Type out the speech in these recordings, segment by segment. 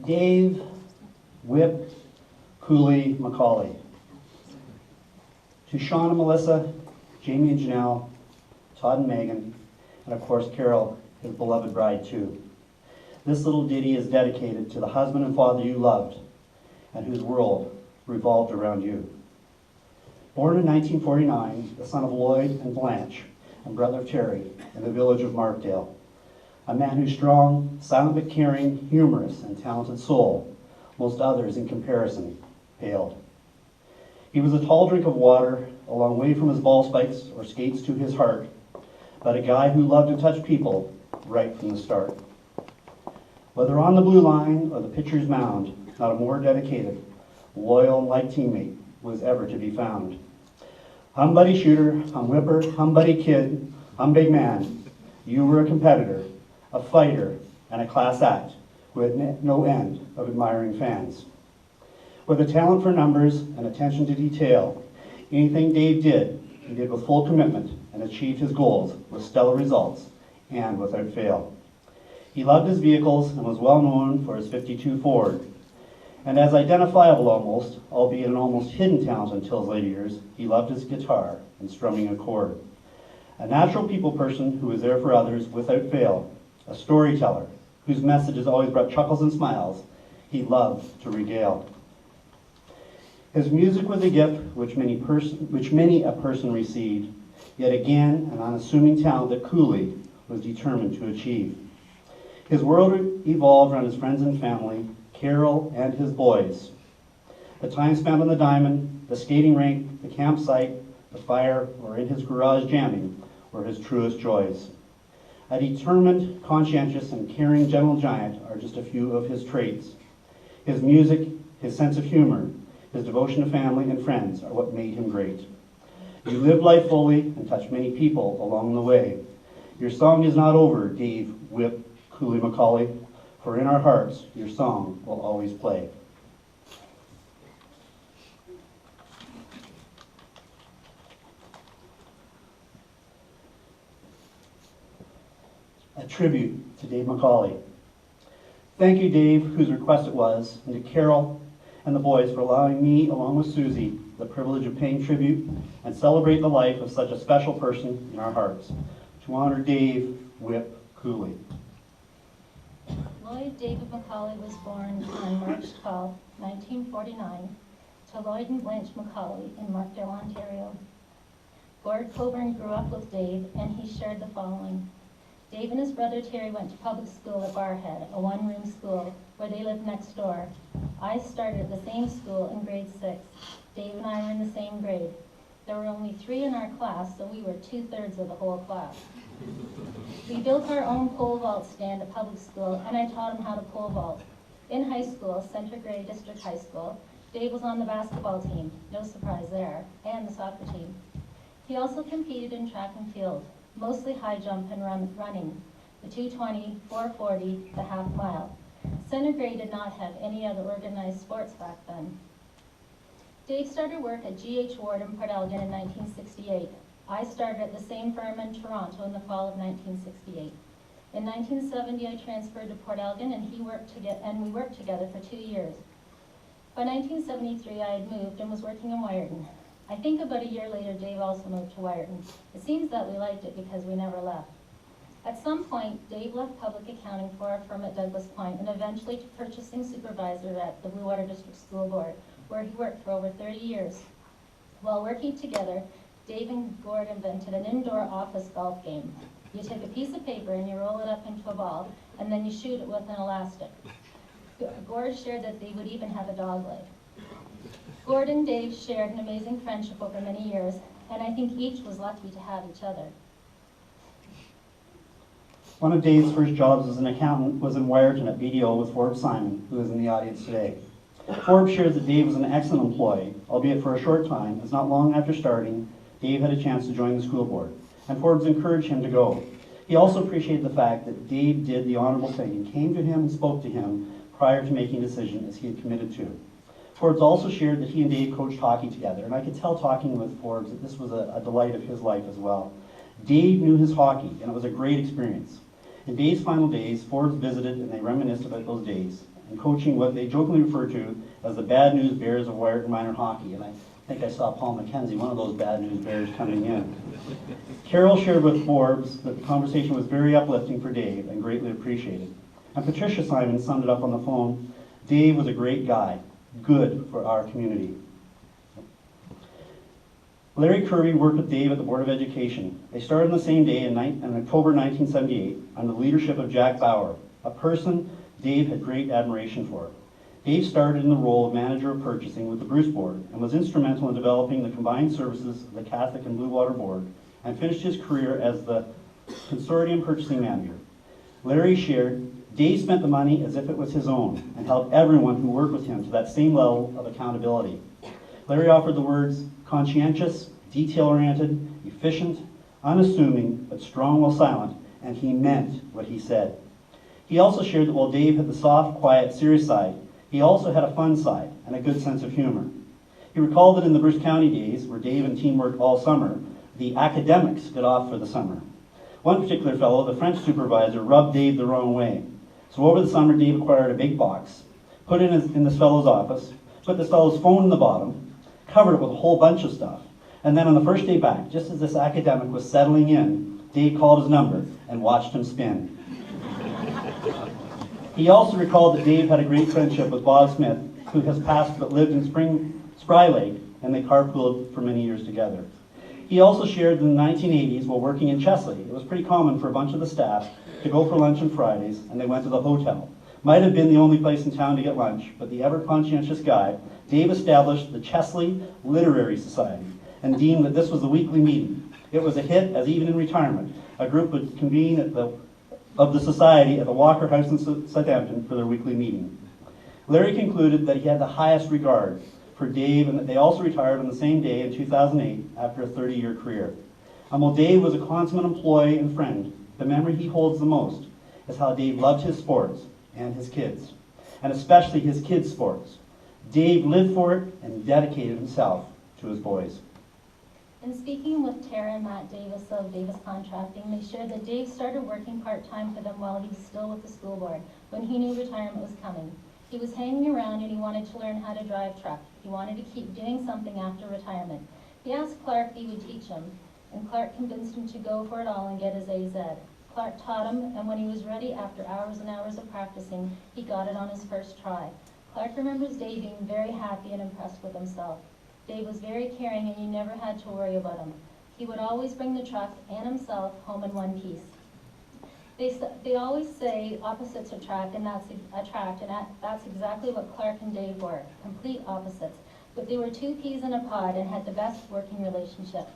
Dave Whip Cooley McCauley. To Sean and Melissa, Jamie and Janelle, Todd and Megan, and of course Carol, his beloved bride too. This little ditty is dedicated to the husband and father you loved and whose world revolved around you. Born in 1949, the son of Lloyd and Blanche and brother of Terry in the village of Markdale, a man whose strong, silent but caring, humorous, and talented soul, most others in comparison, paled. He was a tall drink of water, a long way from his ball spikes or skates to his heart, but a guy who loved to touch people right from the start. Whether on the blue line or the pitcher's mound, not a more dedicated, loyal, and liked teammate was ever to be found. Hum buddy shooter, hum whipper, hum buddy kid, hum big man, you were a competitor, a fighter, and a class act who had no end of admiring fans. With a talent for numbers and attention to detail, anything Dave did, he did with full commitment and achieved his goals with stellar results and without fail. He loved his vehicles and was well known for his 52 Ford. And as identifiable almost, albeit an almost hidden talent until his later years, he loved his guitar and strumming a chord. A natural people person who was there for others without fail, a storyteller whose messages always brought chuckles and smiles, he loved to regale. His music was a gift which many a person received, yet again an unassuming talent that Cooley was determined to achieve. His world evolved around his friends and family, Carol and his boys. The time spent on the diamond, the skating rink, the campsite, the fire, or in his garage jamming were his truest joys. A determined, conscientious, and caring gentle giant are just a few of his traits. His music, his sense of humor, his devotion to family and friends are what made him great. You lived life fully and touched many people along the way. Your song is not over, Dave Whip Cooley McCauley, for in our hearts your song will always play. A tribute to Dave McCauley. Thank you, Dave, whose request it was, and to Carol and the boys for allowing me, along with Suzy, the privilege of paying tribute and celebrate the life of such a special person in our hearts. To honor Dave Whip Cooley. Lloyd David McCauley was born on March 12, 1949, to Lloyd and Blanche McCauley in Markdale, Ontario. Gord Coburn grew up with Dave, and he shared the following. Dave and his brother Terry went to public school at Barhead, a one-room school, where they lived next door. I started at the same school in grade 6. Dave and I were in the same grade. There were only 3 in our class, so we were 2/3 of the whole class. We built our own pole vault stand at public school, and I taught him how to pole vault. In high school, Center Grey District High School, Dave was on the basketball team, no surprise there, and the soccer team. He also competed in track and field, mostly high jump and running, the 220, 440, the half mile. Center Grey did not have any other organized sports back then. Dave started work at G.H. Ward in Port Elgin in 1968. I started at the same firm in Toronto in the fall of 1968. In 1970, I transferred to Port Elgin, and we worked together for 2 years. By 1973, I had moved and was working in Wyerton. I think about a year later, Dave also moved to Wyerton. It seems that we liked it because we never left. At some point, Dave left public accounting for our firm at Douglas Point and eventually to purchasing supervisor at the Blue Water District School Board, where he worked for over 30 years. While working together, Dave and Gord invented an indoor office golf game. You take a piece of paper and you roll it up into a ball, and then you shoot it with an elastic. Gord shared that they would even have a dog leg. Gord and Dave shared an amazing friendship over many years, and I think each was lucky to have each other. One of Dave's first jobs as an accountant was in Wyerton at BDO with Forbes Simon, who is in the audience today. Forbes shares that Dave was an excellent employee, albeit for a short time, as not long after starting, Dave had a chance to join the school board, and Forbes encouraged him to go. He also appreciated the fact that Dave did the honorable thing and came to him and spoke to him prior to making a decision as he had committed to. Forbes also shared that he and Dave coached hockey together, and I could tell talking with Forbes that this was a delight of his life as well. Dave knew his hockey, and it was a great experience. In Dave's final days, Forbes visited and they reminisced about those days, and coaching what they jokingly refer to as the bad news bears of Wiarton minor hockey. And I think I saw Paul McKenzie, one of those bad news bears, coming in. Carol shared with Forbes that the conversation was very uplifting for Dave and greatly appreciated. And Patricia Simon summed it up on the phone: Dave was a great guy, good for our community. Larry Curry worked with Dave at the Board of Education. They started on the same day in October 1978 under the leadership of Jack Bauer, a person Dave had great admiration for. Dave started in the role of manager of purchasing with the Bruce Board and was instrumental in developing the combined services of the Catholic and Blue Water Board, and finished his career as the consortium purchasing manager. Larry shared, Dave spent the money as if it was his own and held everyone who worked with him to that same level of accountability. Larry offered the words conscientious, detail-oriented, efficient, unassuming, but strong while silent, and he meant what he said. He also shared that while Dave had the soft, quiet, serious side, he also had a fun side and a good sense of humor. He recalled that in the Bruce County days, where Dave and team worked all summer, the academics got off for the summer. One particular fellow, the French supervisor, rubbed Dave the wrong way. So over the summer, Dave acquired a big box, put it in this fellow's office, put this fellow's phone in the bottom, covered it with a whole bunch of stuff. And then on the first day back, just as this academic was settling in, Dave called his number and watched him spin. He also recalled that Dave had a great friendship with Bob Smith, who has passed but lived in Spry Lake, and they carpooled for many years together. He also shared that in the 1980s, while working in Chesley, it was pretty common for a bunch of the staff to go for lunch on Fridays, and they went to the hotel. Might have been the only place in town to get lunch, but the ever-conscientious guy, Dave, established the Chesley Literary Society and deemed that this was the weekly meeting. It was a hit, as even in retirement, a group would convene of the society at the Walker House in Southampton for their weekly meeting. Larry concluded that he had the highest regard for Dave, and that they also retired on the same day in 2008 after a 30-year career. And while Dave was a consummate employee and friend, the memory he holds the most is how Dave loved his sports and his kids, and especially his kids' sports. Dave lived for it and dedicated himself to his boys. In speaking with Tara and Matt Davis of Davis Contracting, they shared that Dave started working part-time for them while he was still with the school board, when he knew retirement was coming. He was hanging around and he wanted to learn how to drive truck. He wanted to keep doing something after retirement. He asked Clark if he would teach him, and Clark convinced him to go for it all and get his AZ. Clark taught him, and when he was ready, after hours and hours of practicing, he got it on his first try. Clark remembers Dave being very happy and impressed with himself. Dave was very caring, and you never had to worry about him. He would always bring the truck and himself home in one piece. They always say opposites attract, and that's exactly what Clark and Dave were, complete opposites. But they were two peas in a pod and had the best working relationship.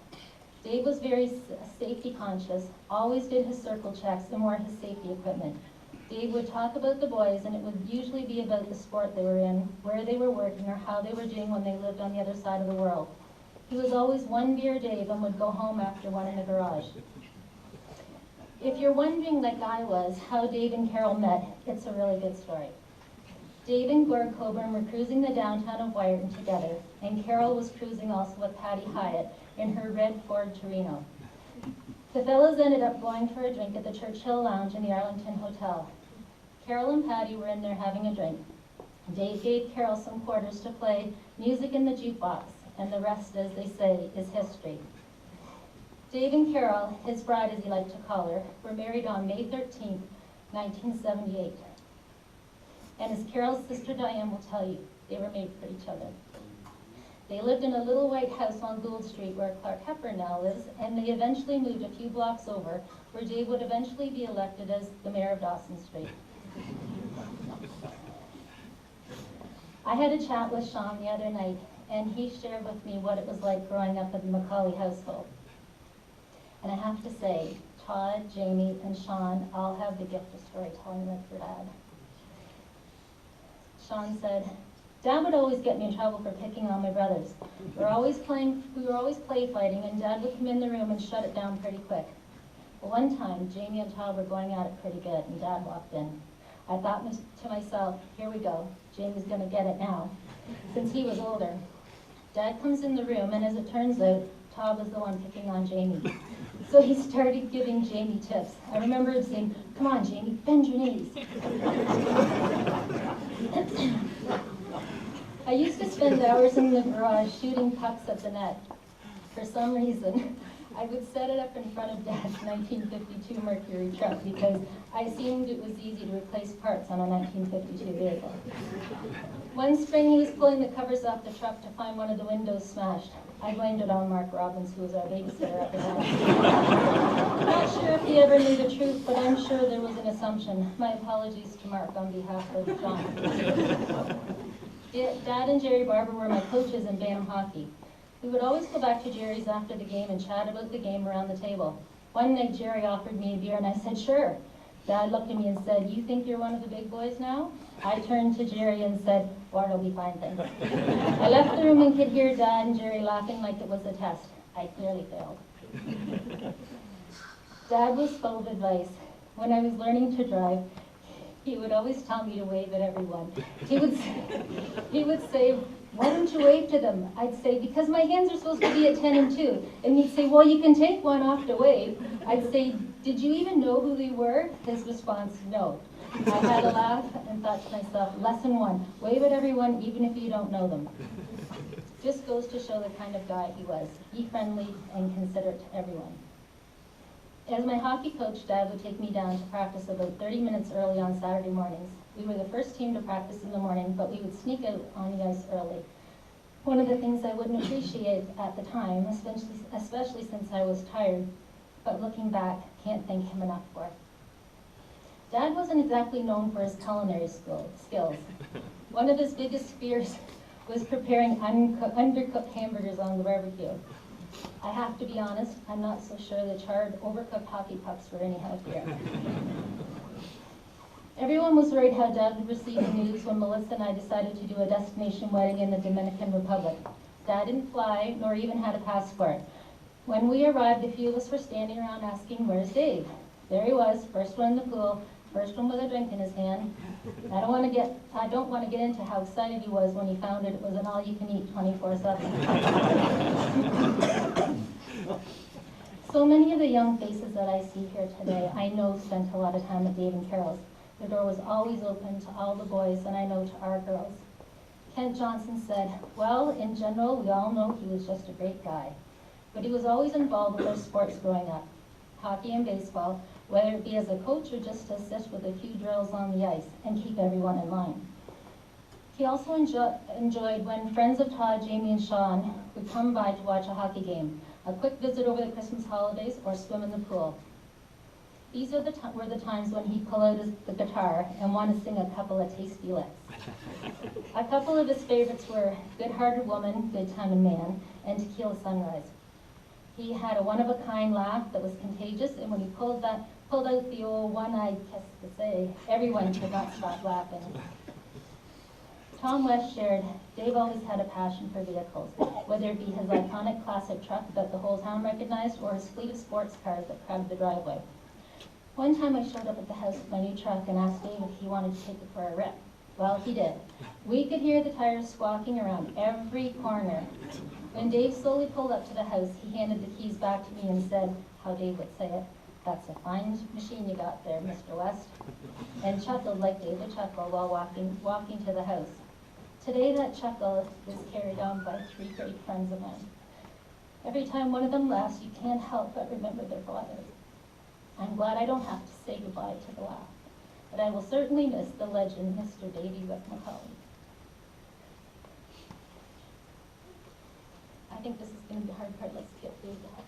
Dave was very safety conscious, always did his circle checks and wore his safety equipment. Dave would talk about the boys, and it would usually be about the sport they were in, where they were working, or how they were doing when they lived on the other side of the world. He was always one beer Dave and would go home after one in the garage. If you're wondering, like I was, how Dave and Carol met, it's a really good story. Dave and Gord Coburn were cruising the downtown of Wiarton together, and Carol was cruising also with Patty Hyatt in her red Ford Torino. The fellows ended up going for a drink at the Churchill Lounge in the Arlington Hotel. Carol and Patty were in there having a drink. Dave gave Carol some quarters to play music in the jukebox, and the rest, as they say, is history. Dave and Carol, his bride as he liked to call her, were married on May 13, 1978. And as Carol's sister Diane will tell you, they were made for each other. They lived in a little white house on Gould Street where Clark Hepburn now lives, and they eventually moved a few blocks over where Dave would eventually be elected as the mayor of Dawson Street. I had a chat with Sean the other night, and he shared with me what it was like growing up in the McCauley household. And I have to say, Todd, Jamie, and Sean all have the gift of storytelling like your dad. Sean said, Dad would always get me in trouble for picking on my brothers. We were always play fighting, and Dad would come in the room and shut it down pretty quick. But one time, Jamie and Todd were going at it pretty good, and Dad walked in. I thought to myself, here we go, Jamie's gonna get it now, since he was older. Dad comes in the room, and as it turns out, Todd was the one picking on Jamie. So he started giving Jamie tips. I remember him saying, "Come on, Jamie, bend your knees." I used to spend hours in the garage shooting pucks at the net. For some reason, I would set it up in front of Dad's 1952 Mercury truck because I assumed it was easy to replace parts on a 1952 vehicle. One spring, he was pulling the covers off the truck to find one of the windows smashed. I blamed it on Mark Robbins, who was our babysitter at the time. Not sure if he ever knew the truth, but I'm sure there was an assumption. My apologies to Mark on behalf of John. Dad and Jerry Barber were my coaches in Bantam hockey. We would always go back to Jerry's after the game and chat about the game around the table. One night, Jerry offered me a beer, and I said, "Sure." Dad looked at me and said, "You think you're one of the big boys now?" I turned to Jerry and said, "Well, it'll be fine, thanks." I left the room and could hear Dad and Jerry laughing like it was a test. I clearly failed. Dad was full of advice. When I was learning to drive, he would always tell me to wave at everyone. He would say, "Why don't you wave to them?" I'd say, "Because my hands are supposed to be at 10 and 2. And he'd say, "Well, you can take one off to wave." I'd say, "Did you even know who they were?" His response, "No." I had a laugh and thought to myself, lesson 1, wave at everyone even if you don't know them. Just goes to show the kind of guy he was. Be friendly and considerate to everyone. As my hockey coach, Dad would take me down to practice about 30 minutes early on Saturday mornings. We were the first team to practice in the morning, but we would sneak out on the ice early. One of the things I wouldn't appreciate at the time, especially since I was tired, but looking back, can't thank him enough for it. Dad wasn't exactly known for his culinary skills. One of his biggest fears was preparing undercooked hamburgers on the barbecue. I have to be honest, I'm not so sure the charred, overcooked hockey pucks were any healthier. Everyone was worried how Dad would receive the news when Melissa and I decided to do a destination wedding in the Dominican Republic. Dad didn't fly, nor even had a passport. When we arrived, a few of us were standing around asking, "Where's Dave?" There he was, first one in the pool, first one with a drink in his hand. I don't want to get into how excited he was when he found it was an all-you-can-eat 24/7. So many of the young faces that I see here today, I know spent a lot of time at Dave and Carol's. The door was always open to all the boys, and I know to our girls. Kent Johnson said, "Well, in general, we all know he was just a great guy. But he was always involved with our sports growing up, hockey and baseball, whether it be as a coach or just to assist with a few drills on the ice and keep everyone in line." He also enjoyed when friends of Todd, Jamie, and Sean would come by to watch a hockey game, a quick visit over the Christmas holidays, or swim in the pool. These were the times when he'd pull out the guitar and want to sing a couple of tasty licks. A couple of his favorites were Good-Hearted Woman, Good Time and Man, and Tequila Sunrise. He had a one-of-a-kind laugh that was contagious, and when he pulled out the old one-eyed kiss to say, everyone could not stop laughing. Tom West shared, Dave always had a passion for vehicles, whether it be his iconic classic truck that the whole town recognized or his fleet of sports cars that crowded the driveway. One time I showed up at the house with my new truck and asked Dave if he wanted to take it for a rip. Well, he did. We could hear the tires squawking around every corner. When Dave slowly pulled up to the house, he handed the keys back to me and said, how Dave would say it, "That's a fine machine you got there, Mr. West," and chuckled like Dave would chuckle while walking to the house. Today that chuckle is carried on by 3 great friends of mine. Every time one of them laughs, you can't help but remember their father. I'm glad I don't have to say goodbye to the laugh, but I will certainly miss the legend, Mr. Davy McCauley. I think this is going to be the hard part. Let's get through that.